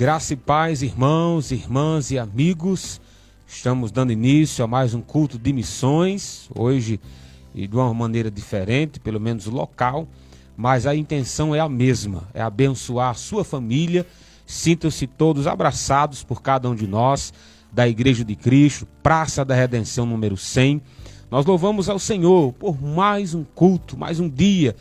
Graça e paz, irmãos, irmãs e amigos. Estamos dando início a mais um culto de missões, hoje e de uma maneira diferente, pelo menos local, mas a intenção é a mesma, é abençoar a sua família. Sintam-se todos abraçados por cada um de nós, da Igreja de Cristo, Praça da Redenção número 100. Nós louvamos ao Senhor por mais um culto, mais um dia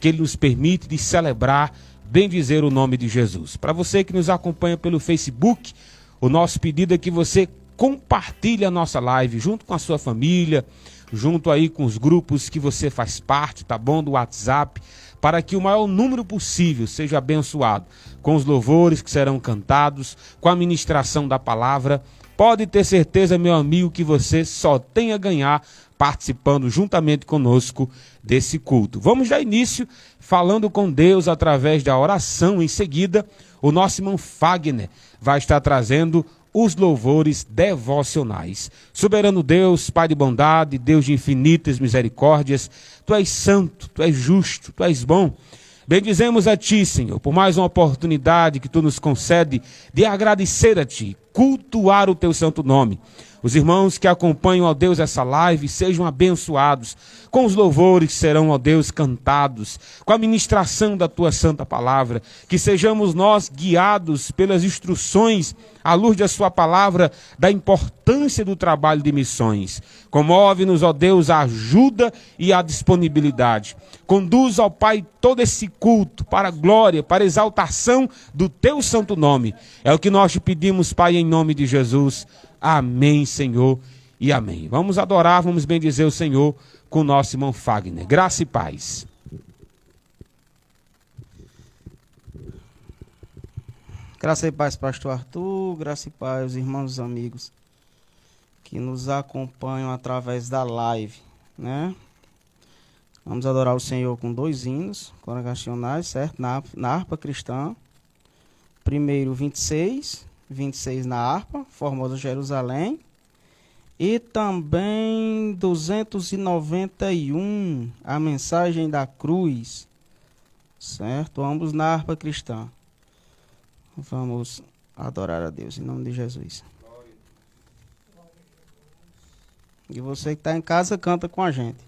que Ele nos permite de celebrar, bendizer o nome de Jesus. Para você que nos acompanha pelo Facebook, o nosso pedido é que você compartilhe a nossa live junto com a sua família, junto aí com os grupos que você faz parte, tá bom? Do WhatsApp, para que o maior número possível seja abençoado com os louvores que serão cantados, com a ministração da palavra. Pode ter certeza, meu amigo, que você só tem a ganhar participando juntamente conosco desse culto. Vamos dar início falando com Deus através da oração. Em seguida, o nosso irmão Fagner vai estar trazendo os louvores devocionais. Soberano Deus, Pai de bondade, Deus de infinitas misericórdias, Tu és santo, Tu és justo, Tu és bom. Bendizemos a Ti, Senhor, por mais uma oportunidade que Tu nos concede de agradecer a Ti, cultuar o Teu santo nome. Os irmãos que acompanham, ó Deus, essa live, sejam abençoados com os louvores que serão, ó Deus, cantados, com a ministração da Tua santa palavra, que sejamos nós guiados pelas instruções, à luz da Sua palavra, da importância do trabalho de missões. Comove-nos, ó Deus, a ajuda e a disponibilidade. Conduz, ó Pai, todo esse culto para a glória, para a exaltação do Teu santo nome. É o que nós te pedimos, Pai, em nome de Jesus. Amém, Senhor, e amém. Vamos adorar, vamos bendizer o Senhor com o nosso irmão Fagner. Graça e paz. Graça e paz, pastor Arthur. Graça e paz, os irmãos e amigos que nos acompanham através da live, né? Vamos adorar o Senhor com 2 hinos congregacionais, certo? Na harpa cristã. Primeiro, 26 na harpa, Formosa Jerusalém, e também 291, a mensagem da cruz, certo? Ambos na harpa cristã. Vamos adorar a Deus em nome de Jesus. E você que está em casa, canta com a gente.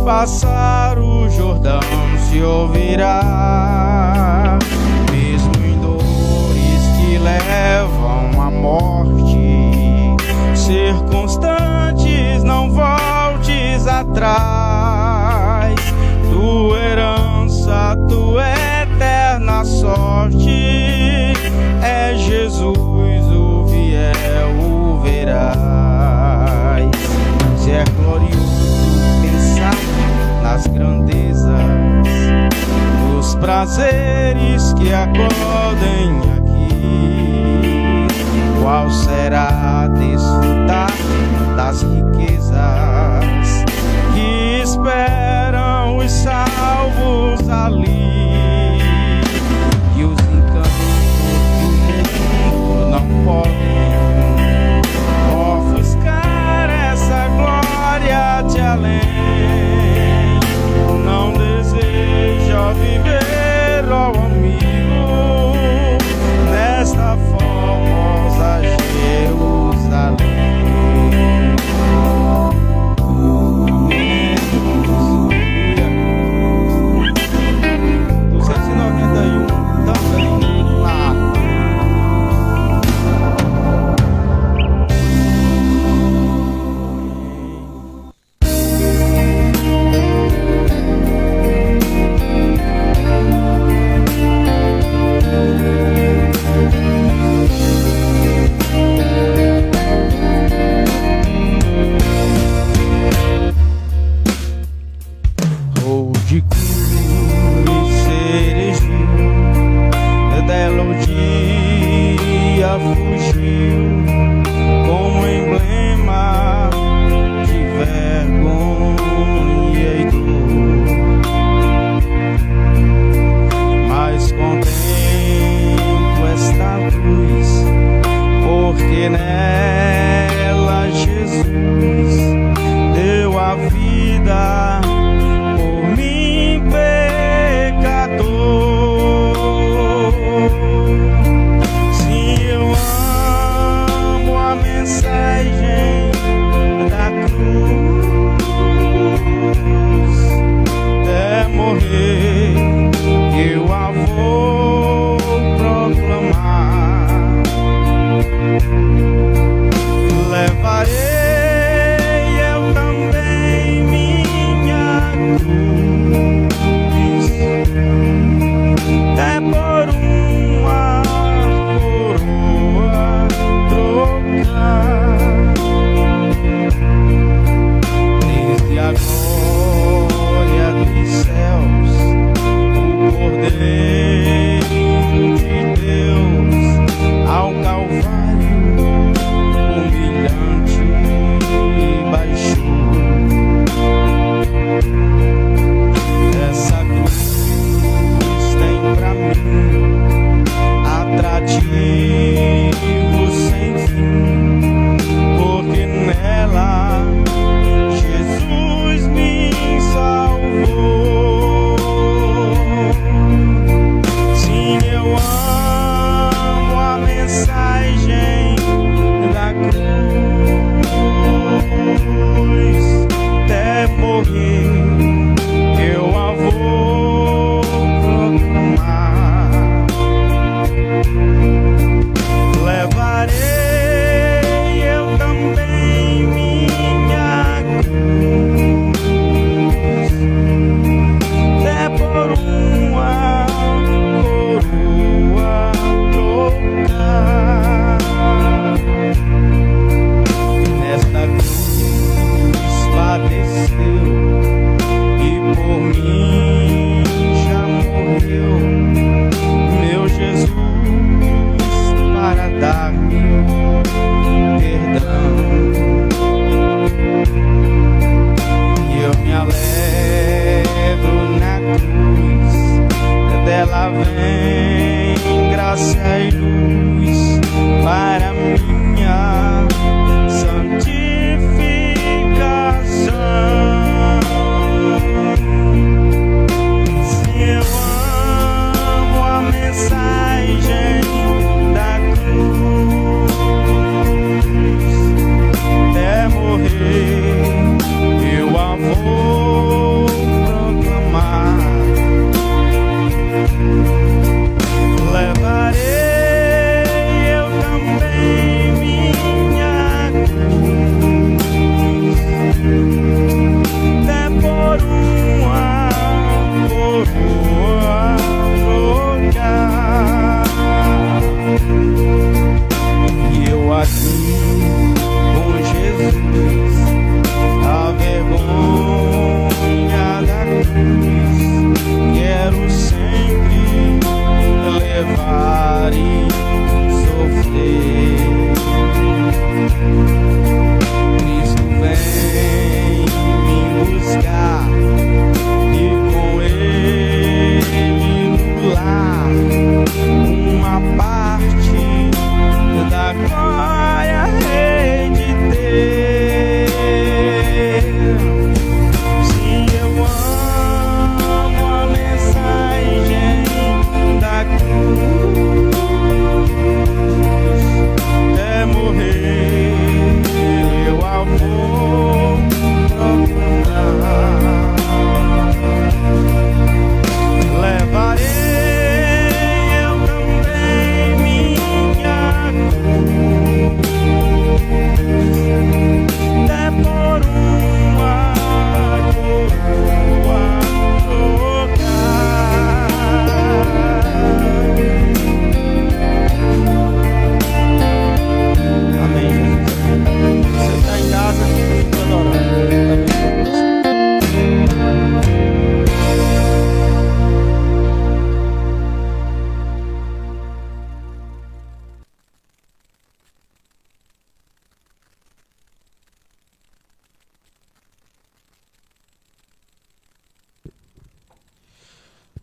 Passar o Jordão se ouvirá, mesmo em dores que levam à morte. Ser constantes, não voltes atrás. Tua herança, tua eterna sorte é Jesus, o fiel o verás. Se é glorioso pensar nas grandezas, nos prazeres que acodem aqui, qual será desfrutar das riquezas que esperam os salvos ali, e os encantos do mundo não podem ofuscar essa glória de além. Não deseja viver, ó amigo, nesta formosa Jerusalém. 291 também lá. Ou de cure cerejo, dela o dia fugiu, como emblema de vergonha e dor. Mas contemplo esta luz, porque nela Jesus deu a vida por mim, pecador. Sim, eu amo a mensagem da cruz, até morrer eu a vou proclamar. Levarei eu também minha cruz, é por uma coroa trocar, desde a glória dos céus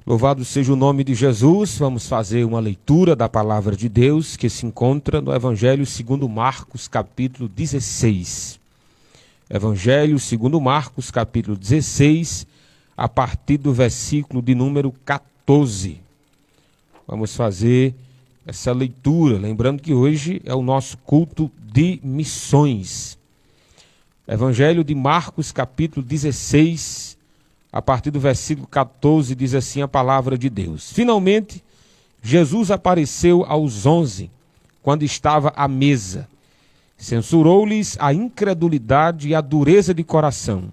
Louvado seja o nome de Jesus. Vamos fazer uma leitura da palavra de Deus que se encontra no Evangelho segundo Marcos, capítulo 16. Evangelho segundo Marcos, capítulo 16, a partir do versículo de número 14. Vamos fazer essa leitura, lembrando que hoje é o nosso culto de missões. Evangelho de Marcos, capítulo 16, a partir do versículo 14, diz assim a palavra de Deus. Finalmente, Jesus apareceu aos 11, quando estava à mesa. Censurou-lhes a incredulidade e a dureza de coração,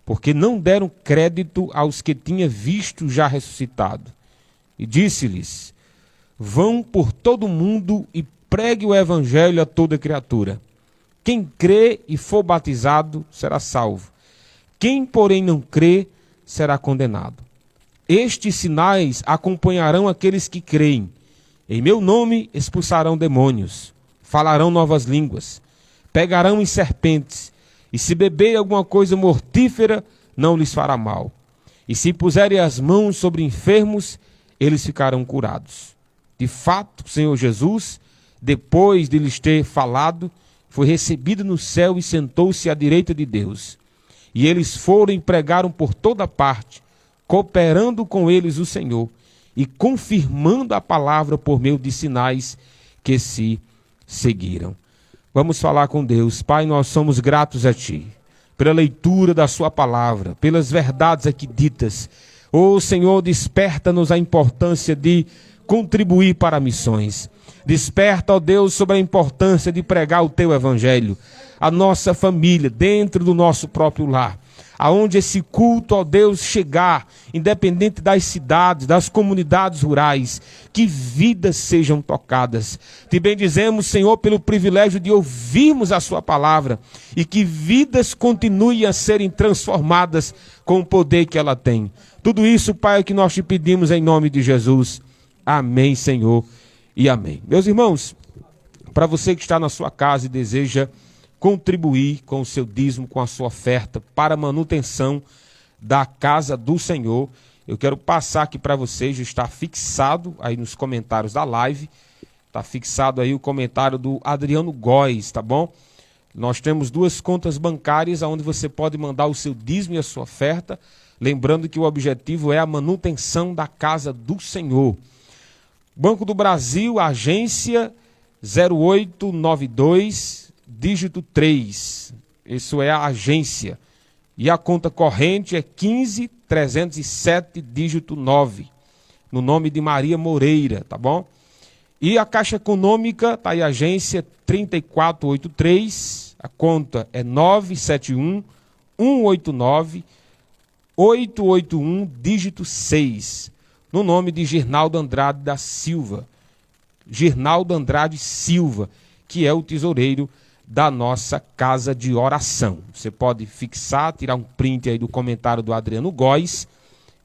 porque não deram crédito aos que tinha visto já ressuscitado. E disse-lhes: vão por todo o mundo e pregue o evangelho a toda criatura. Quem crê e for batizado será salvo. Quem, porém, não crê, será condenado. Estes sinais acompanharão aqueles que creem. Em meu nome expulsarão demônios, falarão novas línguas, pegarão em serpentes, e se beberem alguma coisa mortífera, não lhes fará mal. E se puserem as mãos sobre enfermos, eles ficarão curados. De fato, o Senhor Jesus, depois de lhes ter falado, foi recebido no céu e sentou-se à direita de Deus. E eles foram e pregaram por toda parte, cooperando com eles o Senhor e confirmando a palavra por meio de sinais que se seguiram. Vamos falar com Deus. Pai, nós somos gratos a Ti pela leitura da Sua palavra, pelas verdades aqui ditas. Ô Senhor, desperta-nos a importância de contribuir para missões. Desperta, ó Deus, sobre a importância de pregar o Teu Evangelho. A nossa família, dentro do nosso próprio lar. Aonde esse culto, ó Deus, chegar, independente das cidades, das comunidades rurais, que vidas sejam tocadas. Te bendizemos, Senhor, pelo privilégio de ouvirmos a Sua palavra e que vidas continuem a serem transformadas com o poder que ela tem. Tudo isso, Pai, é que nós te pedimos em nome de Jesus. Amém, Senhor, e amém. Meus irmãos, para você que está na sua casa e deseja contribuir com o seu dízimo, com a sua oferta para a manutenção da casa do Senhor, eu quero passar aqui para vocês, já está fixado aí nos comentários da live, está fixado aí o comentário do Adriano Góes, tá bom? Nós temos 2 contas bancárias onde você pode mandar o seu dízimo e a sua oferta, lembrando que o objetivo é a manutenção da casa do Senhor. Banco do Brasil, agência 0892, dígito 3, isso é a agência, e a conta corrente é 15307, dígito 9, no nome de Maria Moreira, tá bom? E a Caixa Econômica, tá aí a agência 3483, a conta é 971 189 881, dígito 6, no nome de Girnaldo Andrade da Silva, Girnaldo Andrade Silva, que é o tesoureiro da nossa casa de oração. Você pode fixar, tirar um print aí do comentário do Adriano Góes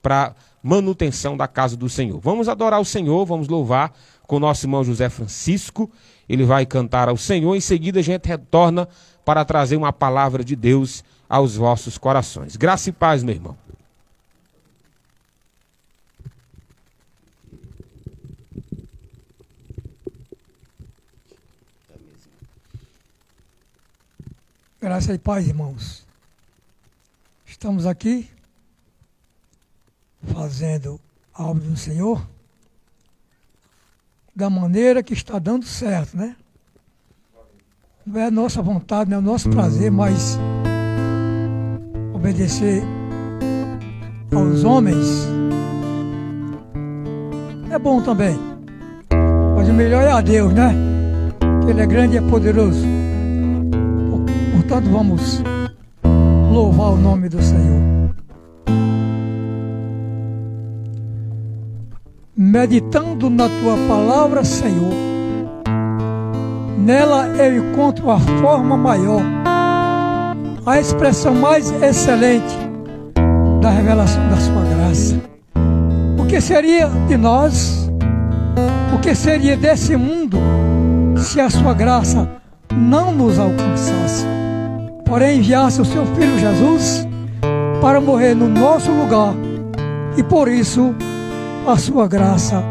para manutenção da casa do Senhor. Vamos adorar o Senhor, vamos louvar com o nosso irmão José Francisco. Ele vai cantar ao Senhor, em seguida a gente retorna para trazer uma palavra de Deus aos vossos corações. Graça e paz, meu irmão. Graça e paz, irmãos. Estamos aqui fazendo a obra do Senhor da maneira que está dando certo, né? Não é a nossa vontade, não é o nosso prazer, mas obedecer aos homens é bom também. Mas o melhor é a Deus, né? Que Ele é grande e é poderoso. Portanto, vamos louvar o nome do Senhor. Meditando na Tua palavra, Senhor, nela eu encontro a forma maior, a expressão mais excelente da revelação da Sua graça. O que seria de nós, o que seria desse mundo, se a Sua graça não nos alcançasse? Porém, enviasse o Seu Filho Jesus para morrer no nosso lugar, e por isso a sua graça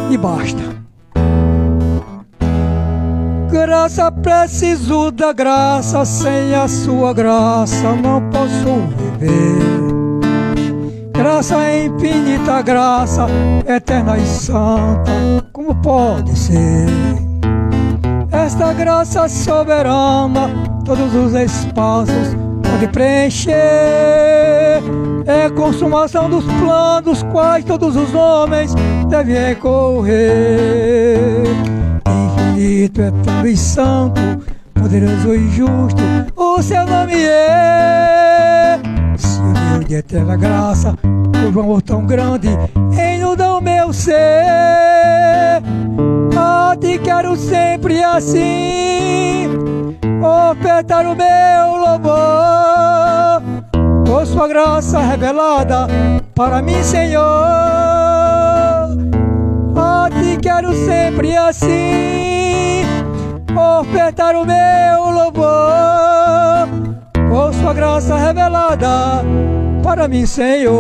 e basta. Graça, preciso da graça, sem a sua graça não posso viver. Graça infinita, graça eterna e santa, como pode ser? Esta graça soberana, todos os espaços pode preencher. É consumação dos planos, quais todos os homens devem recorrer. Infinito, eterno e santo, poderoso e justo, o seu nome é. Se o Deus de eterna graça, por um amor tão grande, inunda o meu ser. Ah, te quero sempre assim, ofertar o meu louvor, por sua graça revelada para mim, Senhor. Ah, te quero sempre assim, ofertar o meu louvor, por sua graça revelada para mim, Senhor.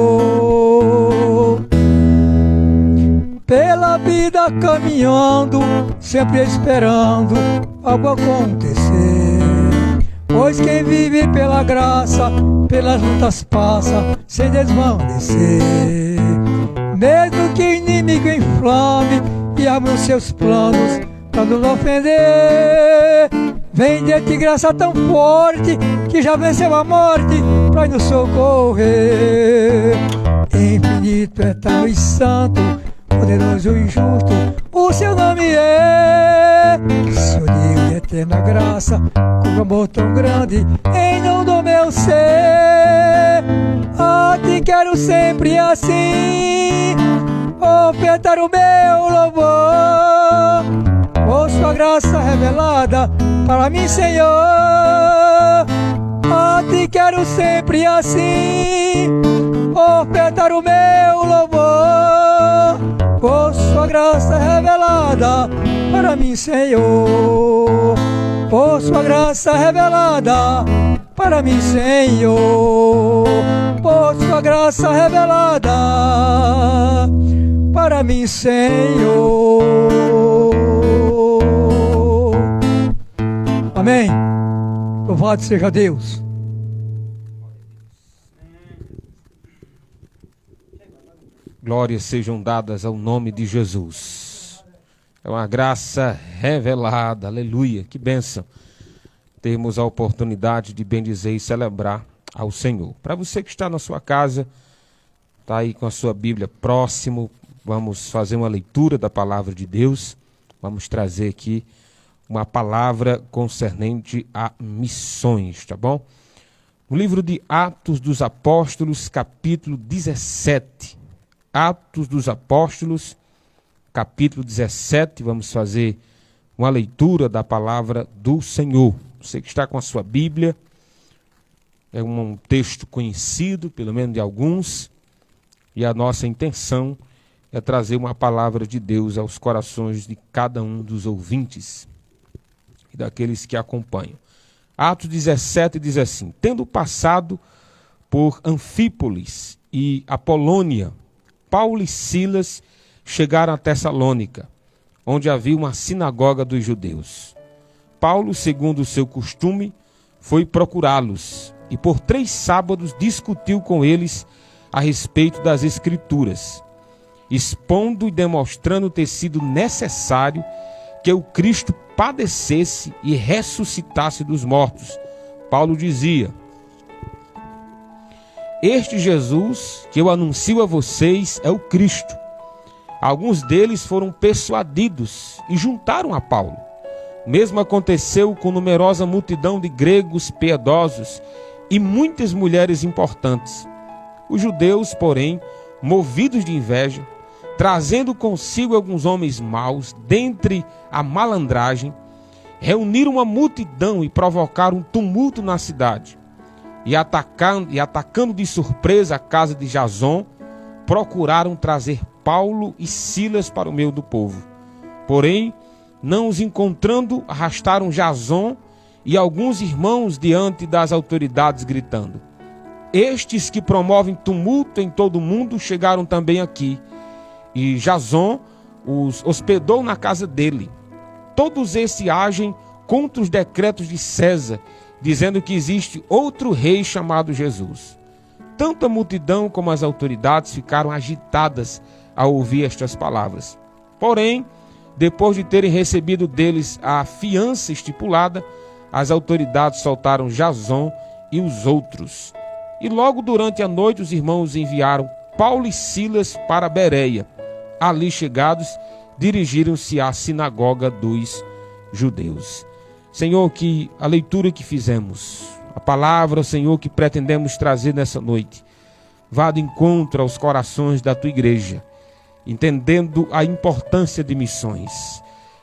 Pela vida caminhando, sempre esperando algo acontecer. Pois quem vive pela graça, pelas lutas passa sem desvanecer. Mesmo que o inimigo inflame e arme os seus planos pra nos ofender, vem de ti graça tão forte que já venceu a morte pra nos socorrer. Infinito, eterno e santo, poderoso e justo, o seu nome é. Se o Deus de eterna graça, com amor tão grande, em nome do meu ser. Ah, te quero sempre assim, ofertar o meu louvor, por sua graça revelada para mim, Senhor. Ah, te quero sempre assim, ofertar o meu louvor, por sua graça revelada para mim, Senhor. Por sua graça revelada para mim, Senhor. Por sua graça revelada para mim, Senhor. Amém. Louvado seja Deus. Glórias sejam dadas ao nome de Jesus. É uma graça revelada, aleluia, que bênção termos a oportunidade de bendizer e celebrar ao Senhor. Para você que está na sua casa, está aí com a sua Bíblia próximo, vamos fazer uma leitura da palavra de Deus. Vamos trazer aqui uma palavra concernente a missões, tá bom? No livro de Atos dos Apóstolos, capítulo 17. Atos dos Apóstolos, capítulo 17, vamos fazer uma leitura da palavra do Senhor. Você que está com a sua Bíblia, é um texto conhecido, pelo menos de alguns, e a nossa intenção é trazer uma palavra de Deus aos corações de cada um dos ouvintes e daqueles que acompanham. Atos 17 diz assim: tendo passado por Anfípolis e Apolônia, Paulo e Silas chegaram a Tessalônica, onde havia uma sinagoga dos judeus. Paulo, segundo o seu costume, foi procurá-los e por 3 sábados discutiu com eles a respeito das Escrituras, expondo e demonstrando ter sido necessário que o Cristo padecesse e ressuscitasse dos mortos. Paulo dizia: este Jesus que eu anuncio a vocês é o Cristo. Alguns deles foram persuadidos e juntaram a Paulo. O mesmo aconteceu com numerosa multidão de gregos piedosos e muitas mulheres importantes. Os judeus, porém, movidos de inveja, trazendo consigo alguns homens maus dentre a malandragem, reuniram uma multidão e provocaram um tumulto na cidade. E atacando de surpresa a casa de Jason, procuraram trazer Paulo e Silas para o meio do povo. Porém, não os encontrando, arrastaram Jason e alguns irmãos diante das autoridades, gritando: estes que promovem tumulto em todo o mundo chegaram também aqui, e Jason os hospedou na casa dele. Todos esses agem contra os decretos de César, dizendo que existe outro rei chamado Jesus. Tanto a multidão como as autoridades ficaram agitadas ao ouvir estas palavras. Porém, depois de terem recebido deles a fiança estipulada, as autoridades soltaram Jason e os outros. E logo durante a noite os irmãos enviaram Paulo e Silas para Bereia. Ali chegados, dirigiram-se à sinagoga dos judeus. Senhor, que a leitura que fizemos, a palavra, Senhor, que pretendemos trazer nessa noite, vá de encontro aos corações da tua igreja, entendendo a importância de missões.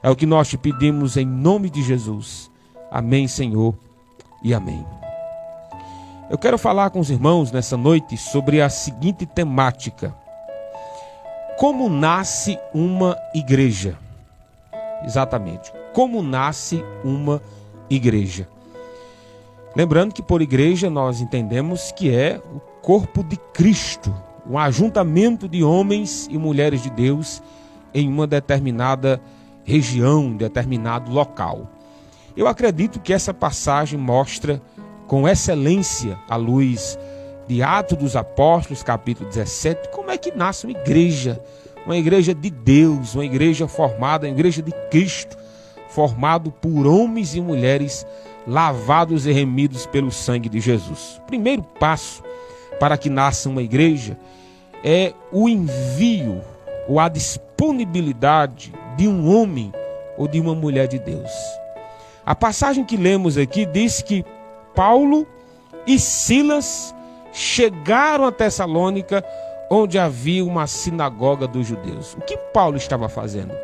É o que nós te pedimos em nome de Jesus. Amém, Senhor, e amém. Eu quero falar com os irmãos nessa noite sobre a seguinte temática: como nasce uma igreja? Exatamente, como nasce uma igreja? Lembrando que por igreja nós entendemos que é o corpo de Cristo, um ajuntamento de homens e mulheres de Deus em uma determinada região, determinado local. Eu acredito que essa passagem mostra com excelência, à luz de Atos dos Apóstolos, capítulo 17, como é que nasce uma igreja de Deus, uma igreja formada, uma igreja de Cristo, formado por homens e mulheres lavados e remidos pelo sangue de Jesus. O primeiro passo para que nasça uma igreja é o envio ou a disponibilidade de um homem ou de uma mulher de Deus. A passagem que lemos aqui diz que Paulo e Silas chegaram a Tessalônica, onde havia uma sinagoga dos judeus. O que Paulo estava fazendo?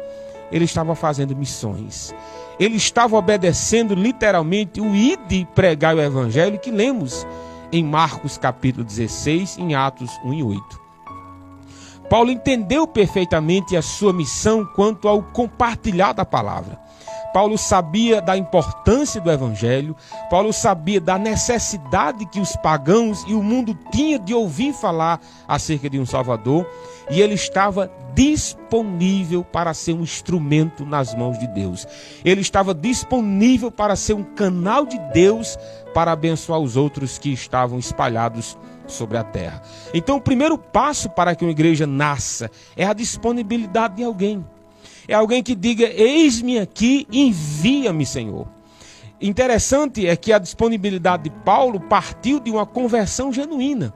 Ele estava fazendo missões. Ele estava obedecendo literalmente o ide e pregar o evangelho que lemos em Marcos capítulo 16, em Atos 1 e 8. Paulo entendeu perfeitamente a sua missão quanto ao compartilhar da palavra. Paulo sabia da importância do evangelho, Paulo sabia da necessidade que os pagãos e o mundo tinham de ouvir falar acerca de um Salvador, e ele estava disponível para ser um instrumento nas mãos de Deus. Ele estava disponível para ser um canal de Deus para abençoar os outros que estavam espalhados sobre a terra. Então, o primeiro passo para que uma igreja nasça é a disponibilidade de alguém. É alguém que diga: eis-me aqui, envia-me, Senhor. Interessante é que a disponibilidade de Paulo partiu de uma conversão genuína,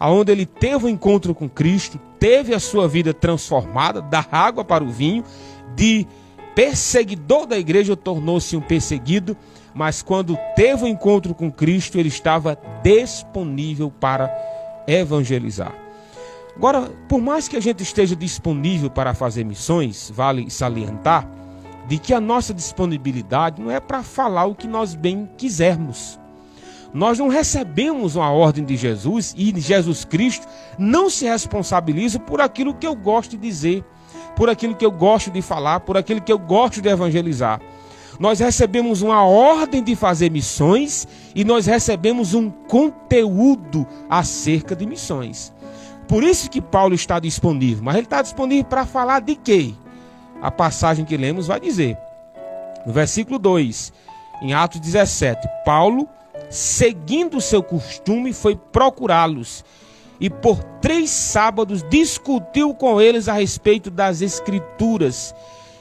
onde ele teve um encontro com Cristo, teve a sua vida transformada, da água para o vinho, de perseguidor da igreja tornou-se um perseguido, mas quando teve um encontro com Cristo, ele estava disponível para evangelizar. Agora, por mais que a gente esteja disponível para fazer missões, vale salientar de que a nossa disponibilidade não é para falar o que nós bem quisermos. Nós não recebemos uma ordem de Jesus e Jesus Cristo não se responsabiliza por aquilo que eu gosto de dizer, por aquilo que eu gosto de falar, por aquilo que eu gosto de evangelizar. Nós recebemos uma ordem de fazer missões e nós recebemos um conteúdo acerca de missões. Por isso que Paulo está disponível, mas ele está disponível para falar de quê? A passagem que lemos vai dizer, no versículo 2, em Atos 17, Paulo, seguindo o seu costume, foi procurá-los e por 3 sábados discutiu com eles a respeito das Escrituras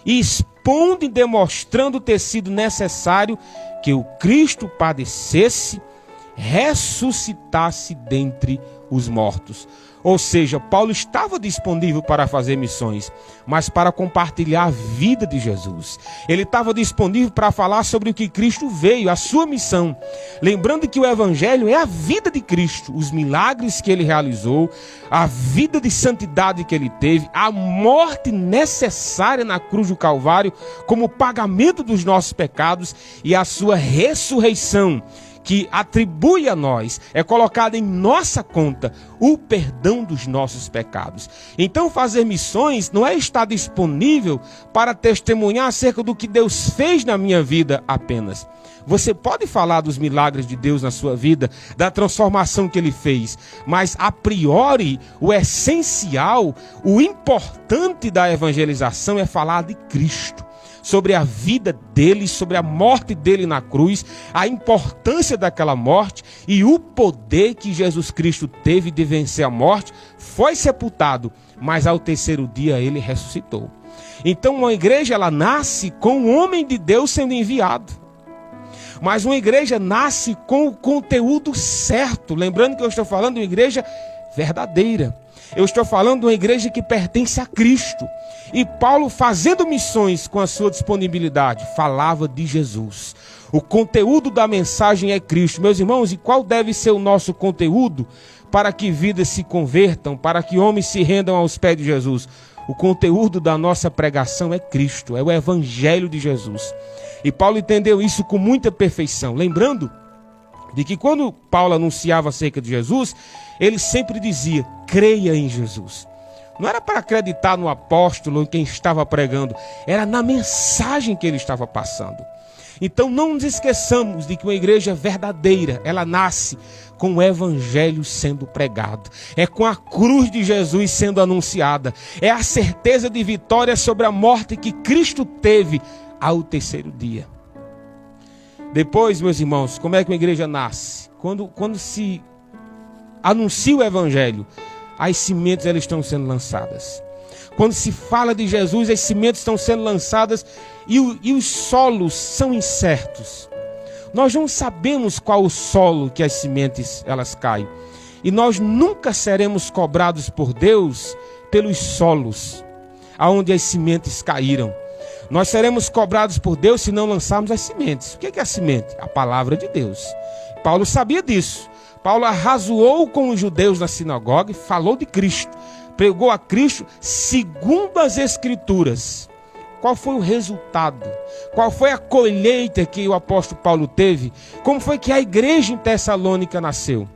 e expondo e demonstrando ter sido necessário que o Cristo padecesse, ressuscitasse dentre os mortos. Ou seja, Paulo estava disponível para fazer missões, mas para compartilhar a vida de Jesus. Ele estava disponível para falar sobre o que Cristo veio, a sua missão. Lembrando que o evangelho é a vida de Cristo, os milagres que ele realizou, a vida de santidade que ele teve, a morte necessária na cruz do Calvário como pagamento dos nossos pecados e a sua ressurreição, que atribui a nós, é colocado em nossa conta o perdão dos nossos pecados. Então fazer missões não é estar disponível para testemunhar acerca do que Deus fez na minha vida apenas. Você pode falar dos milagres de Deus na sua vida, da transformação que Ele fez, mas a priori, o essencial, o importante da evangelização é falar de Cristo, sobre a vida dele, sobre a morte dele na cruz, a importância daquela morte e o poder que Jesus Cristo teve de vencer a morte. Foi sepultado, mas ao terceiro dia ele ressuscitou. Então uma igreja, ela nasce com o homem de Deus sendo enviado. Mas uma igreja nasce com o conteúdo certo. Lembrando que eu estou falando de uma igreja verdadeira. Eu estou falando de uma igreja que pertence a Cristo. E Paulo, fazendo missões com a sua disponibilidade, falava de Jesus. O conteúdo da mensagem é Cristo. Meus irmãos, e qual deve ser o nosso conteúdo para que vidas se convertam, para que homens se rendam aos pés de Jesus? O conteúdo da nossa pregação é Cristo, é o Evangelho de Jesus. E Paulo entendeu isso com muita perfeição. Lembrando de que quando Paulo anunciava acerca de Jesus, ele sempre dizia, creia em Jesus. Não era para acreditar no apóstolo, em quem estava pregando, era na mensagem que ele estava passando. Então não nos esqueçamos de que uma igreja verdadeira, ela nasce com o evangelho sendo pregado. É com a cruz de Jesus sendo anunciada. É a certeza de vitória sobre a morte que Cristo teve ao terceiro dia. Depois, meus irmãos, como é que uma igreja nasce? Quando se anuncia o evangelho, as sementes elas estão sendo lançadas. Quando se fala de Jesus, as sementes estão sendo lançadas e os solos são incertos. Nós não sabemos qual o solo que as sementes elas caem. E nós nunca seremos cobrados por Deus pelos solos aonde as sementes caíram. Nós seremos cobrados por Deus se não lançarmos as sementes. O que é a semente? A palavra de Deus. Paulo sabia disso. Paulo arrazoou com os judeus na sinagoga e falou de Cristo. Pregou a Cristo segundo as Escrituras. Qual foi o resultado? Qual foi a colheita que o apóstolo Paulo teve? Como foi que a igreja em Tessalônica nasceu?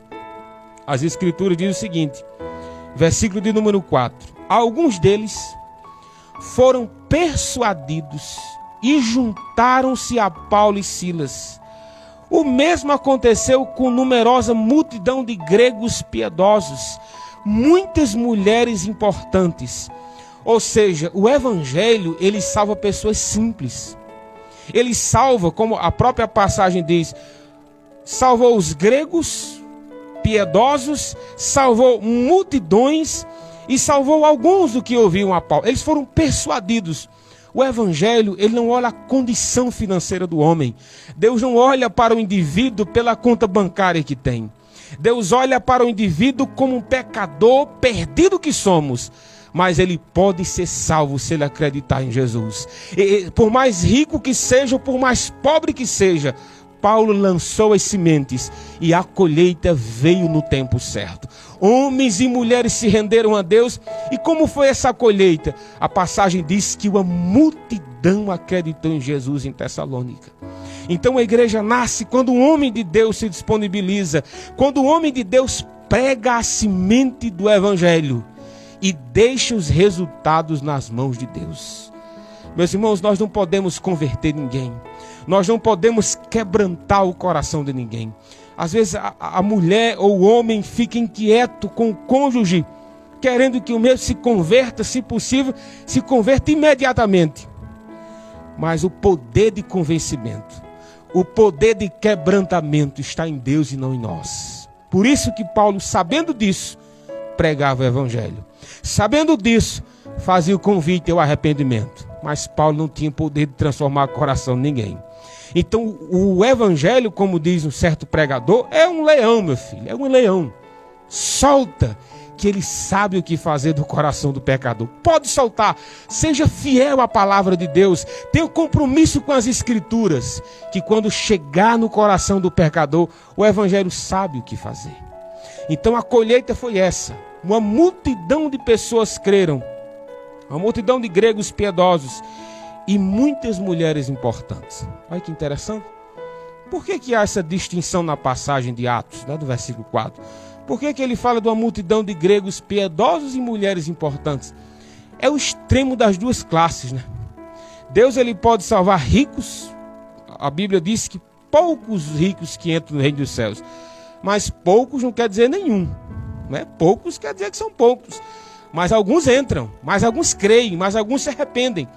As Escrituras dizem o seguinte, versículo de número 4. Alguns deles foram persuadidos e juntaram-se a Paulo e Silas. O mesmo aconteceu com numerosa multidão de gregos piedosos, muitas mulheres importantes. Ou seja, o evangelho, ele salva pessoas simples. Ele salva, como a própria passagem diz, salvou os gregos piedosos, salvou multidões e salvou alguns do que ouviam a Paulo. Eles foram persuadidos. O evangelho, ele não olha a condição financeira do homem. Deus não olha para o indivíduo pela conta bancária que tem. Deus olha para o indivíduo como um pecador perdido que somos. Mas ele pode ser salvo se ele acreditar em Jesus. E, por mais rico que seja, ou por mais pobre que seja, Paulo lançou as sementes e a colheita veio no tempo certo. Homens e mulheres se renderam a Deus. E como foi essa colheita? A passagem diz que uma multidão acreditou em Jesus em Tessalônica. Então a igreja nasce quando o homem de Deus se disponibiliza, quando o homem de Deus prega a semente do evangelho e deixa os resultados nas mãos de Deus. Meus irmãos, nós não podemos converter ninguém. Nós não podemos quebrantar o coração de ninguém. Às vezes a mulher ou o homem fica inquieto com o cônjuge, querendo que o mesmo se converta, se possível, se converta imediatamente. Mas o poder de convencimento, o poder de quebrantamento está em Deus e não em nós. Por isso que Paulo, sabendo disso, pregava o evangelho. Sabendo disso, fazia o convite ao arrependimento. Mas Paulo não tinha poder de transformar o coração de ninguém. Então o evangelho, como diz um certo pregador, é um leão, meu filho, é um leão. Solta, que ele sabe o que fazer do coração do pecador. Pode soltar, seja fiel à palavra de Deus, tenha um compromisso com as Escrituras, que quando chegar no coração do pecador, o evangelho sabe o que fazer. Então a colheita foi essa. Uma multidão de pessoas creram, uma multidão de gregos piedosos e muitas mulheres importantes. Olha que interessante. Por que há essa distinção na passagem de Atos, né, do versículo 4? Por que ele fala de uma multidão de gregos piedosos e mulheres importantes? É o extremo das duas classes, né? Deus ele pode salvar ricos. A Bíblia diz que poucos ricos que entram no reino dos céus. Mas poucos não quer dizer nenhum, né? Poucos quer dizer que são poucos. Mas alguns entram, mas alguns creem, mas alguns se arrependem.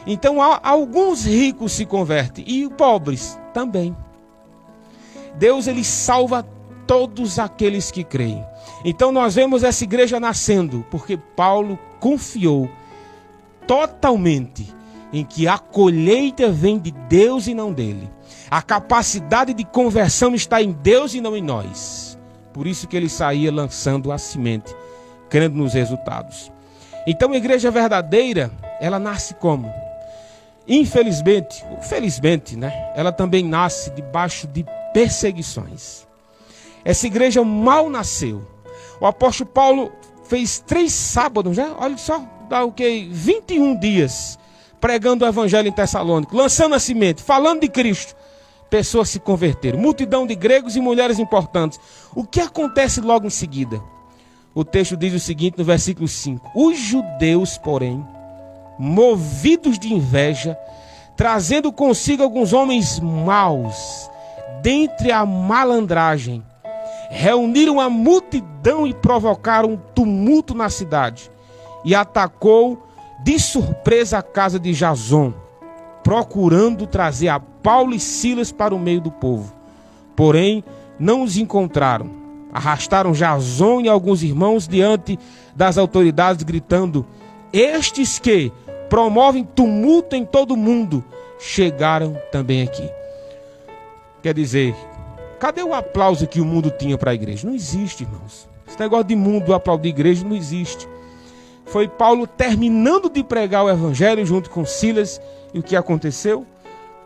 Então alguns ricos se convertem e pobres também. Deus ele salva todos aqueles que creem. Então nós vemos essa igreja nascendo porque Paulo confiou totalmente em que a colheita vem de Deus e não dele. A capacidade de conversão está em Deus e não em nós. Por isso que ele saía lançando a semente, crendo nos resultados. Então a igreja verdadeira, ela nasce como? Infelizmente, ou felizmente, né? Ela também nasce debaixo de perseguições. Essa igreja mal nasceu. O apóstolo Paulo fez 3 sábados, né? Olha só, dá o que? 21 dias pregando o evangelho em Tessalônica, lançando a semente, falando de Cristo. Pessoas se converteram, multidão de gregos e mulheres importantes. O que acontece logo em seguida? O texto diz o seguinte no versículo 5: os judeus, porém, movidos de inveja, trazendo consigo alguns homens maus, dentre a malandragem, reuniram a multidão e provocaram um tumulto na cidade, e atacou de surpresa a casa de Jason, procurando trazer a Paulo e Silas para o meio do povo. Porém, não os encontraram. Arrastaram Jason e alguns irmãos diante das autoridades, gritando: estes que promovem tumulto em todo o mundo chegaram também aqui. Quer dizer, cadê o aplauso que o mundo tinha para a igreja? Não existe, irmãos. Esse negócio de mundo aplaudir a igreja não existe. Foi Paulo terminando de pregar o evangelho junto com Silas, e o que aconteceu?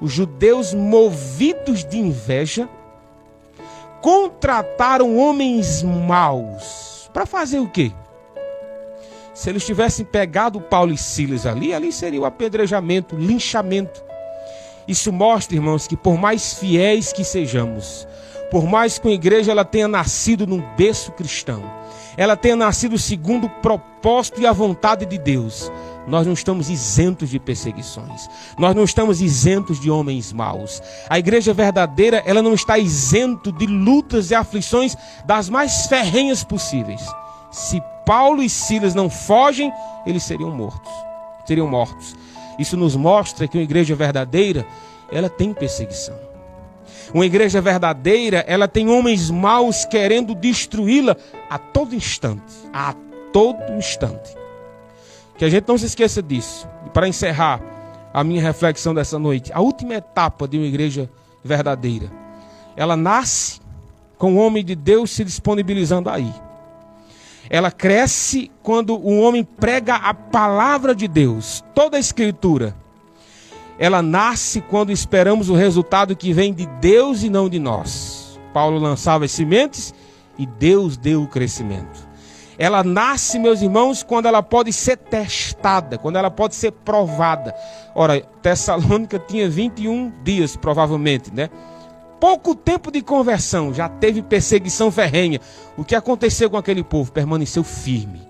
Os judeus, movidos de inveja, contrataram homens maus. Para fazer o quê? Se eles tivessem pegado Paulo e Silas ali seria o apedrejamento, o linchamento. Isso mostra, irmãos, que por mais fiéis que sejamos, por mais que a igreja ela tenha nascido num berço cristão, ela tenha nascido segundo o propósito e a vontade de Deus, nós não estamos isentos de perseguições. Nós não estamos isentos de homens maus. A igreja verdadeira, ela não está isento de lutas e aflições das mais ferrenhas possíveis. Se Paulo e Silas não fogem, eles seriam mortos. Isso nos mostra que uma igreja verdadeira, ela tem perseguição. Uma igreja verdadeira, ela tem homens maus querendo destruí-la a todo instante. A todo instante. Que a gente não se esqueça disso. E para encerrar a minha reflexão dessa noite, a última etapa de uma igreja verdadeira, ela nasce com o homem de Deus se disponibilizando aí. Ela cresce quando o homem prega a palavra de Deus, toda a escritura. Ela nasce quando esperamos o resultado que vem de Deus e não de nós. Paulo lançava as sementes e Deus deu o crescimento. Ela nasce, meus irmãos, quando ela pode ser testada, quando ela pode ser provada. Ora, Tessalônica tinha 21 dias, provavelmente, né? Pouco tempo de conversão, já teve perseguição ferrenha. O que aconteceu com aquele povo? Permaneceu firme.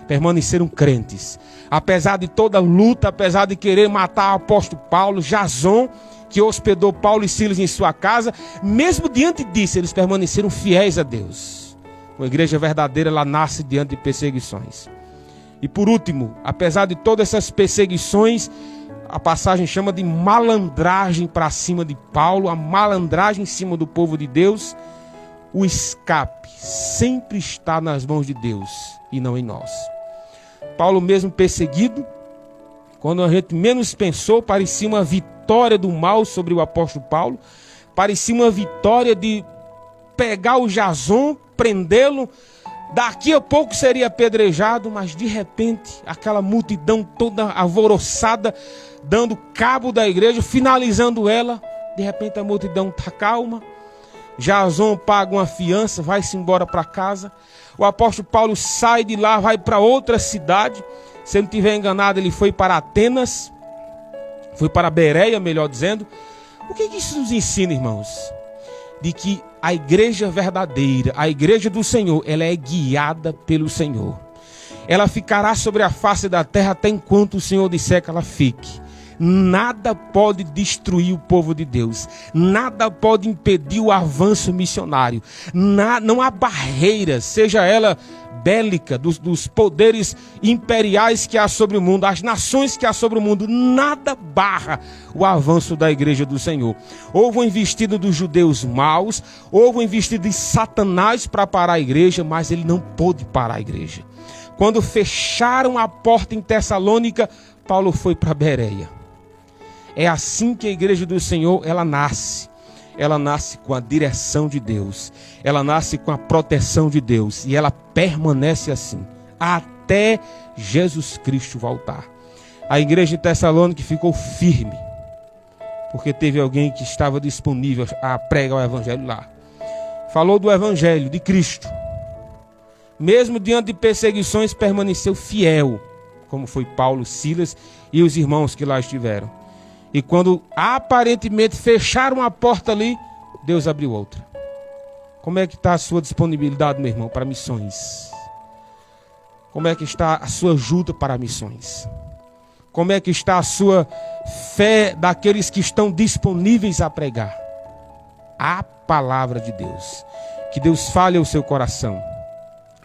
Permaneceram crentes. Apesar de toda luta, apesar de querer matar o apóstolo Paulo, Jason, que hospedou Paulo e Silas em sua casa, mesmo diante disso, eles permaneceram fiéis a Deus. Uma igreja verdadeira, ela nasce diante de perseguições. E por último, apesar de todas essas perseguições, a passagem chama de malandragem para cima de Paulo, a malandragem em cima do povo de Deus. O escape sempre está nas mãos de Deus e não em nós. Paulo mesmo perseguido, quando a gente menos pensou, parecia uma vitória do mal sobre o apóstolo Paulo, parecia uma vitória de pegar o Jason, prendê-lo, daqui a pouco seria apedrejado, mas de repente aquela multidão toda alvoroçada, dando cabo da igreja, finalizando ela, de repente a multidão está calma, Jason paga uma fiança, vai-se embora para casa, o apóstolo Paulo sai de lá, vai para outra cidade, se eu não estiver enganado ele foi para Atenas, foi para Bereia, melhor dizendo. O que isso nos ensina, irmãos? de que a igreja verdadeira, a igreja do Senhor, ela é guiada pelo Senhor. Ela ficará sobre a face da terra até enquanto o Senhor disser que ela fique. Nada pode destruir o povo de Deus. Nada pode impedir o avanço missionário. Não há barreira, seja ela bélica, dos poderes imperiais que há sobre o mundo, as nações que há sobre o mundo. Nada barra o avanço da igreja do Senhor. Houve uma investida dos judeus maus, houve uma investida de Satanás para parar a igreja, mas ele não pôde parar a igreja. Quando fecharam a porta em Tessalônica, Paulo foi para Bereia. É assim que a igreja do Senhor, ela nasce. Ela nasce com a direção de Deus. Ela nasce com a proteção de Deus. E ela permanece assim, até Jesus Cristo voltar. A igreja de Tessalônica ficou firme, porque teve alguém que estava disponível a pregar o evangelho lá. Falou do evangelho de Cristo. Mesmo diante de perseguições, permaneceu fiel, como foi Paulo, Silas e os irmãos que lá estiveram. E quando aparentemente fecharam a porta ali, Deus abriu outra. Como é que está a sua disponibilidade, meu irmão, para missões? Como é que está a sua ajuda para missões? Como é que está a sua fé daqueles que estão disponíveis a pregar a palavra de Deus? Que Deus fale ao seu coração.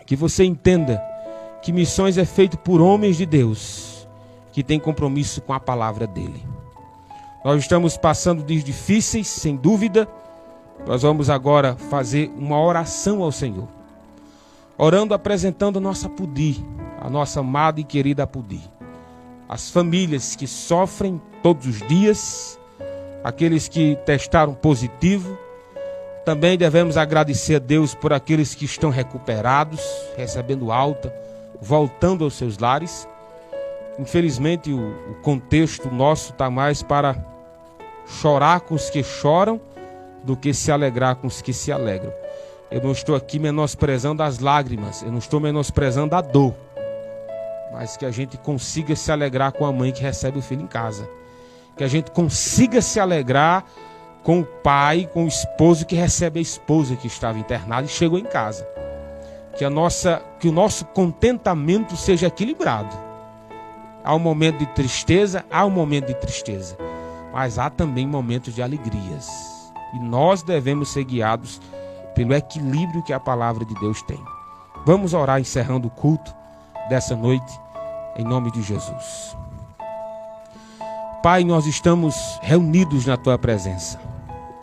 Que você entenda que missões é feito por homens de Deus que têm compromisso com a palavra dele. Nós estamos passando dias difíceis, sem dúvida. Nós vamos agora fazer uma oração ao Senhor. Orando, apresentando a nossa Apudi, a nossa amada e querida Apudi. As famílias que sofrem todos os dias, aqueles que testaram positivo. Também devemos agradecer a Deus por aqueles que estão recuperados, recebendo alta, voltando aos seus lares. Infelizmente, o contexto nosso está mais para chorar com os que choram do que se alegrar com os que se alegram. Eu não estou aqui menosprezando as lágrimas, eu não estou menosprezando a dor, mas que a gente consiga se alegrar com a mãe que recebe o filho em casa, que a gente consiga se alegrar com o pai, com o esposo que recebe a esposa que estava internada e chegou em casa, que o nosso contentamento seja equilibrado. Há um momento de tristeza, mas há também momentos de alegrias. E nós devemos ser guiados pelo equilíbrio que a palavra de Deus tem. Vamos orar encerrando o culto dessa noite, em nome de Jesus. Pai, nós estamos reunidos na Tua presença.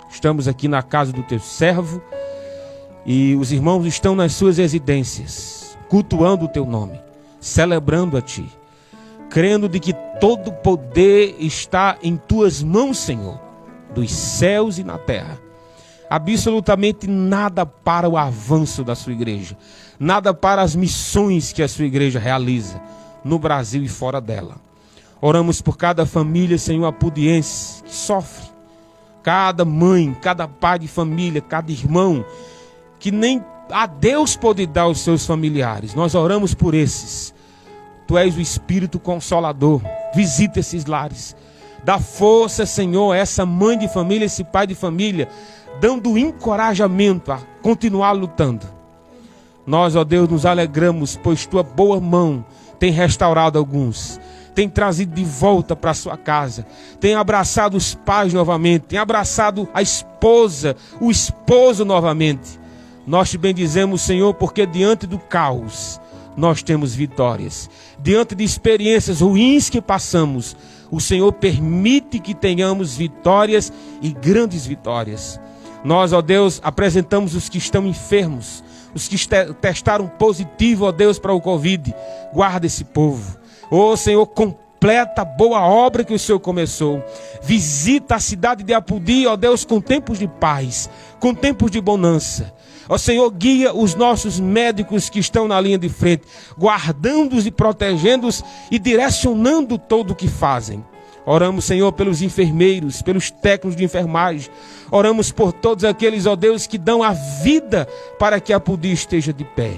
Estamos aqui na casa do Teu servo e os irmãos estão nas suas residências, cultuando o Teu nome, celebrando a Ti, crendo de que todo poder está em Tuas mãos, Senhor, dos céus e na terra. Absolutamente nada para o avanço da Sua igreja, nada para as missões que a Sua igreja realiza no Brasil e fora dela. Oramos por cada família, Senhor, apudiense que sofre, cada mãe, cada pai de família, cada irmão que nem a Deus pode dar aos seus familiares. Nós oramos por esses. Tu és o Espírito Consolador. Visita esses lares. Dá força, Senhor, a essa mãe de família, esse pai de família, dando encorajamento a continuar lutando. Nós, ó Deus, nos alegramos, pois Tua boa mão tem restaurado alguns, tem trazido de volta para sua casa, tem abraçado os pais novamente, tem abraçado a esposa, o esposo novamente. Nós te bendizemos, Senhor, porque diante do caos nós temos vitórias. Diante de experiências ruins que passamos, o Senhor permite que tenhamos vitórias e grandes vitórias. Nós, ó Deus, apresentamos os que estão enfermos, os que testaram positivo, ó Deus, para o Covid. Guarda esse povo. Ó Senhor, completa a boa obra que o Senhor começou. Visita a cidade de Apudi, ó Deus, com tempos de paz, com tempos de bonança. Ó Senhor, guia os nossos médicos que estão na linha de frente, guardando-os e protegendo-os e direcionando todo o que fazem. Oramos, Senhor, pelos enfermeiros, pelos técnicos de enfermagem. Oramos por todos aqueles, ó Deus, que dão a vida para que a Apudi esteja de pé.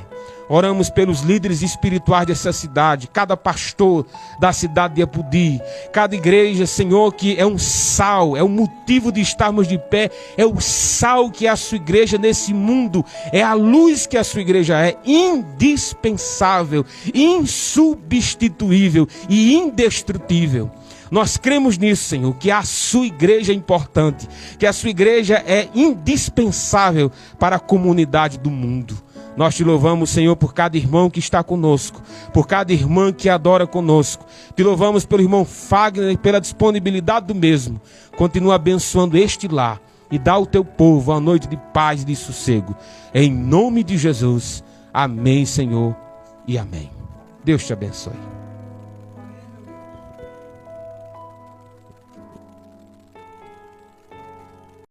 Oramos pelos líderes espirituais dessa cidade, cada pastor da cidade de Apodi, cada igreja, Senhor, que é um sal, é o motivo de estarmos de pé, é o sal que é a sua igreja nesse mundo, é a luz que a sua igreja é, indispensável, insubstituível e indestrutível. Nós cremos nisso, Senhor, que a sua igreja é importante, que a sua igreja é indispensável para a comunidade do mundo. Nós te louvamos, Senhor, por cada irmão que está conosco, por cada irmã que adora conosco. Te louvamos pelo irmão Fagner e pela disponibilidade do mesmo. Continua abençoando este lar e dá ao teu povo uma noite de paz e de sossego. Em nome de Jesus. Amém, Senhor, e amém. Deus te abençoe.